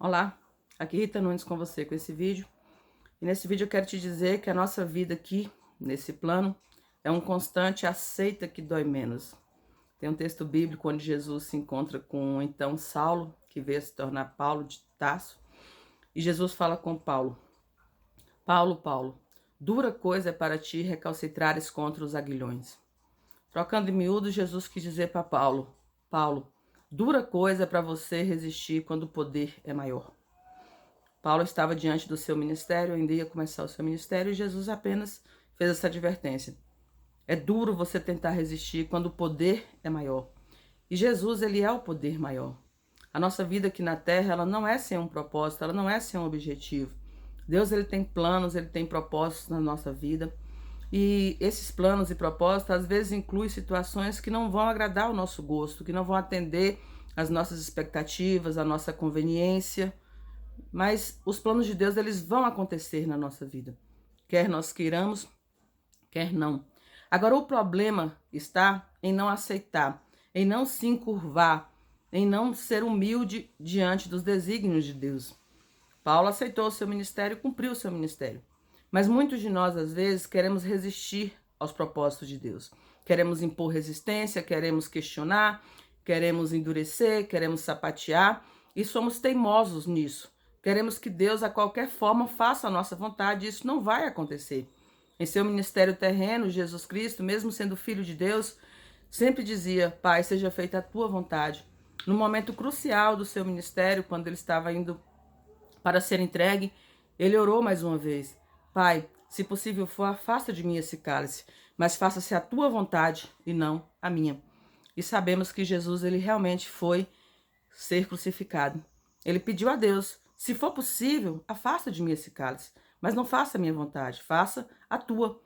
Olá, aqui Rita Nunes com você com esse vídeo. E nesse vídeo eu quero te dizer que a nossa vida aqui, nesse plano, é um constante aceita que dói menos. Tem um texto bíblico onde Jesus se encontra com então Saulo, que veio se tornar Paulo de Tarso. E Jesus fala com Paulo: Paulo, Paulo, dura coisa é para ti recalcitrares contra os aguilhões. Trocando em miúdo, Jesus quis dizer para Paulo: Paulo, dura coisa é para você resistir quando o poder é maior. Paulo estava diante do seu ministério, ainda ia começar o seu ministério, e Jesus apenas fez essa advertência. É duro você tentar resistir quando o poder é maior. E Jesus, ele é o poder maior. A nossa vida aqui na Terra, ela não é sem um propósito, ela não é sem um objetivo. Deus, ele tem planos, ele tem propósitos na nossa vida. E esses planos e propósitos, às vezes, incluem situações que não vão agradar ao nosso gosto, que não vão atender às nossas expectativas, à nossa conveniência. Mas os planos de Deus, eles vão acontecer na nossa vida. Quer nós queiramos, quer não. Agora, o problema está em não aceitar, em não se encurvar, em não ser humilde diante dos desígnios de Deus. Paulo aceitou o seu ministério e cumpriu o seu ministério. Mas muitos de nós, às vezes, queremos resistir aos propósitos de Deus. Queremos impor resistência, queremos questionar, queremos endurecer, queremos sapatear e somos teimosos nisso. Queremos que Deus, a qualquer forma, faça a nossa vontade, e isso não vai acontecer. Em seu ministério terreno, Jesus Cristo, mesmo sendo filho de Deus, sempre dizia: Pai, seja feita a tua vontade. No momento crucial do seu ministério, quando ele estava indo para ser entregue, ele orou mais uma vez: Pai, se possível for, afasta de mim esse cálice, mas faça-se a tua vontade e não a minha. E sabemos que Jesus, ele realmente foi ser crucificado. Ele pediu a Deus: se for possível, afasta de mim esse cálice, mas não faça a minha vontade, faça a tua.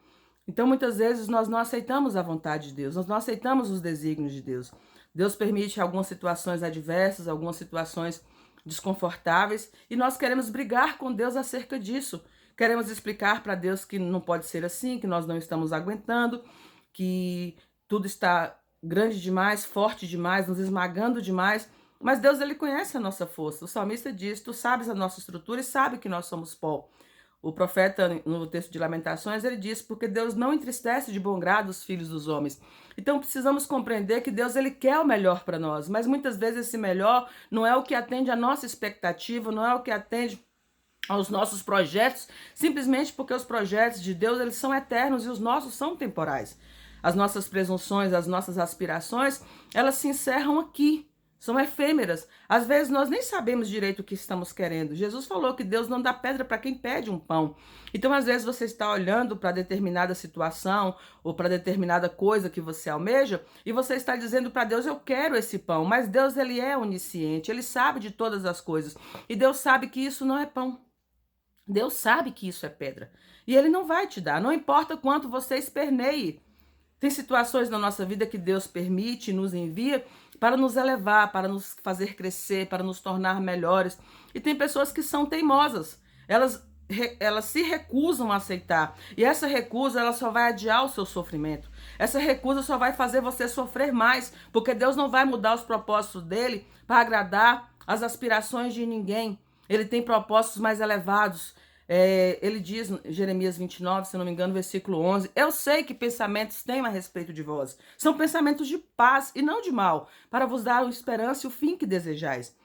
Então, muitas vezes, nós não aceitamos a vontade de Deus, nós não aceitamos os desígnios de Deus. Deus permite algumas situações adversas, algumas situações desconfortáveis, e nós queremos brigar com Deus acerca disso. Queremos explicar para Deus que não pode ser assim, que nós não estamos aguentando, que tudo está grande demais, forte demais, nos esmagando demais. Mas Deus, ele conhece a nossa força. O salmista diz: tu sabes a nossa estrutura e sabe que nós somos pó. O profeta, no texto de Lamentações, ele diz: porque Deus não entristece de bom grado os filhos dos homens. Então precisamos compreender que Deus, ele quer o melhor para nós, mas muitas vezes esse melhor não é o que atende à nossa expectativa, não é o que atende aos nossos projetos, simplesmente porque os projetos de Deus, eles são eternos e os nossos são temporais. As nossas presunções, as nossas aspirações, elas se encerram aqui. São efêmeras. Às vezes nós nem sabemos direito o que estamos querendo. Jesus falou que Deus não dá pedra para quem pede um pão. Então, às vezes, você está olhando para determinada situação ou para determinada coisa que você almeja e você está dizendo para Deus: eu quero esse pão. Mas Deus, ele é onisciente, ele sabe de todas as coisas. E Deus sabe que isso não é pão. Deus sabe que isso é pedra. E ele não vai te dar, não importa quanto você esperneie. Tem situações na nossa vida que Deus permite, nos envia para nos elevar, para nos fazer crescer, para nos tornar melhores. E tem pessoas que são teimosas. Elas se recusam a aceitar. E essa recusa, ela só vai adiar o seu sofrimento. Essa recusa só vai fazer você sofrer mais, porque Deus não vai mudar os propósitos dele para agradar as aspirações de ninguém. Ele tem propósitos mais elevados. Ele diz, Jeremias 29, se não me engano, versículo 11: eu sei que pensamentos tenho a respeito de vós. São pensamentos de paz e não de mal, para vos dar a esperança e o fim que desejais.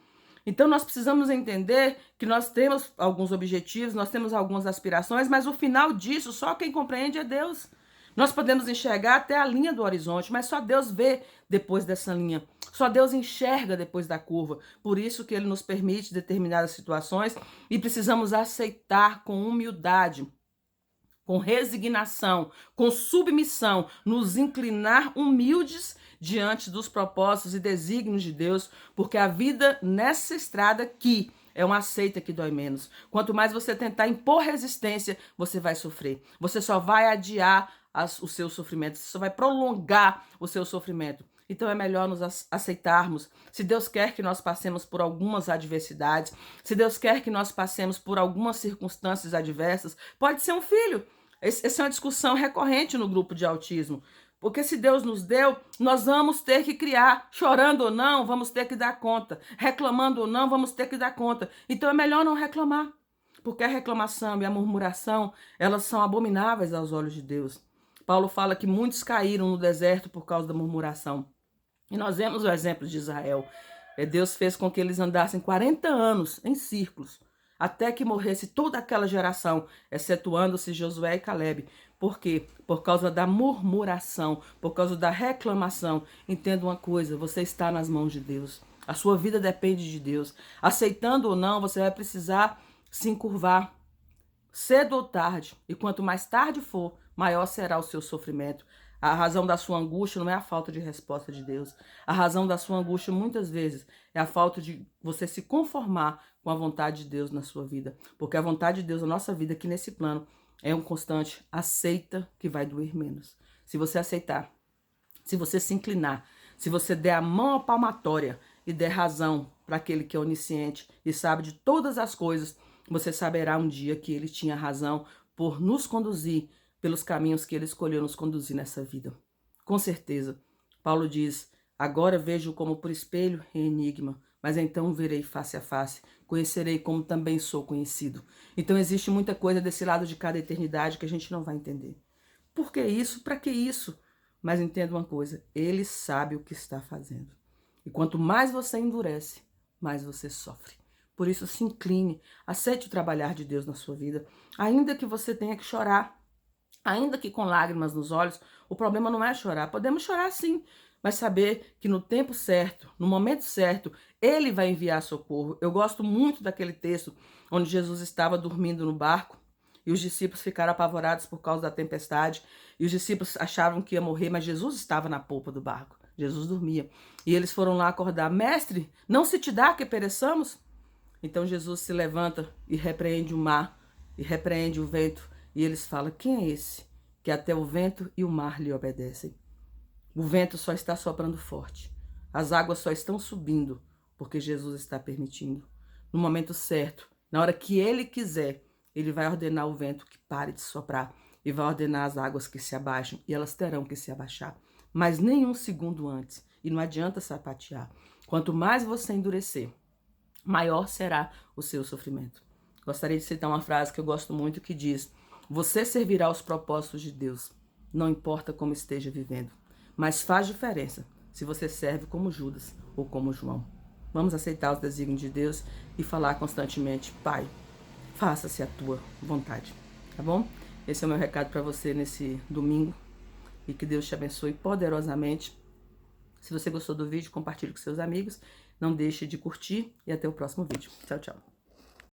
Então nós precisamos entender que nós temos alguns objetivos, nós temos algumas aspirações, mas o final disso, só quem compreende é Deus. Nós podemos enxergar até a linha do horizonte, mas só Deus vê depois dessa linha. Só Deus enxerga depois da curva. Por isso que ele nos permite determinadas situações e precisamos aceitar com humildade, com resignação, com submissão, nos inclinar humildes diante dos propósitos e desígnios de Deus, porque a vida nessa estrada aqui é uma aceita que dói menos. Quanto mais você tentar impor resistência, você vai sofrer. Você só vai adiar o seu sofrimento, você só vai prolongar o seu sofrimento. Então é melhor nos aceitarmos. Se Deus quer que nós passemos por algumas adversidades, se Deus quer que nós passemos por algumas circunstâncias adversas, pode ser um filho. Essa é uma discussão recorrente no grupo de autismo. Porque se Deus nos deu, nós vamos ter que criar. Chorando ou não, vamos ter que dar conta. Reclamando ou não, vamos ter que dar conta. Então é melhor não reclamar. Porque a reclamação e a murmuração, elas são abomináveis aos olhos de Deus. Paulo fala que muitos caíram no deserto por causa da murmuração. E nós vemos o exemplo de Israel. Deus fez com que eles andassem 40 anos em círculos, até que morresse toda aquela geração, excetuando-se Josué e Caleb. Por quê? Por causa da murmuração, por causa da reclamação. Entenda uma coisa, você está nas mãos de Deus. A sua vida depende de Deus. Aceitando ou não, você vai precisar se encurvar cedo ou tarde. E quanto mais tarde for, maior será o seu sofrimento. A razão da sua angústia não é a falta de resposta de Deus. A razão da sua angústia, muitas vezes, é a falta de você se conformar com a vontade de Deus na sua vida. Porque a vontade de Deus na nossa vida, aqui nesse plano, é um constante. Aceita que vai doer menos. Se você aceitar, se você se inclinar, se você der a mão à palmatória e der razão para aquele que é onisciente e sabe de todas as coisas, você saberá um dia que ele tinha razão por nos conduzir pelos caminhos que ele escolheu nos conduzir nessa vida. Com certeza. Paulo diz, agora vejo como por espelho em enigma, mas então verei face a face, conhecerei como também sou conhecido. Então existe muita coisa desse lado de cada eternidade que a gente não vai entender. Por que isso? Para que isso? Mas entenda uma coisa, ele sabe o que está fazendo. E quanto mais você endurece, mais você sofre. Por isso se incline, aceite o trabalhar de Deus na sua vida, ainda que você tenha que chorar, ainda que com lágrimas nos olhos. O problema não é chorar, podemos chorar sim, mas saber que no tempo certo, no momento certo, ele vai enviar socorro. Eu gosto muito daquele texto onde Jesus estava dormindo no barco e os discípulos ficaram apavorados por causa da tempestade e os discípulos achavam que ia morrer, mas Jesus estava na polpa do barco, Jesus dormia. E eles foram lá acordar, mestre, não se te dá que pereçamos? Então Jesus se levanta e repreende o mar, e repreende o vento, e eles falam, quem é esse? Que até o vento e o mar lhe obedecem. O vento só está soprando forte, as águas só estão subindo, porque Jesus está permitindo. No momento certo, na hora que ele quiser, ele vai ordenar o vento que pare de soprar, e vai ordenar as águas que se abaixem, e elas terão que se abaixar. Mas nem um segundo antes, e não adianta sapatear. Quanto mais você endurecer, maior será o seu sofrimento. Gostaria de citar uma frase que eu gosto muito que diz, você servirá aos propósitos de Deus, não importa como esteja vivendo, mas faz diferença se você serve como Judas ou como João. Vamos aceitar os desígnios de Deus e falar constantemente, Pai, faça-se a tua vontade, tá bom? Esse é o meu recado para você nesse domingo e que Deus te abençoe poderosamente. Se você gostou do vídeo, compartilhe com seus amigos. Não deixe de curtir e até o próximo vídeo. Tchau, tchau.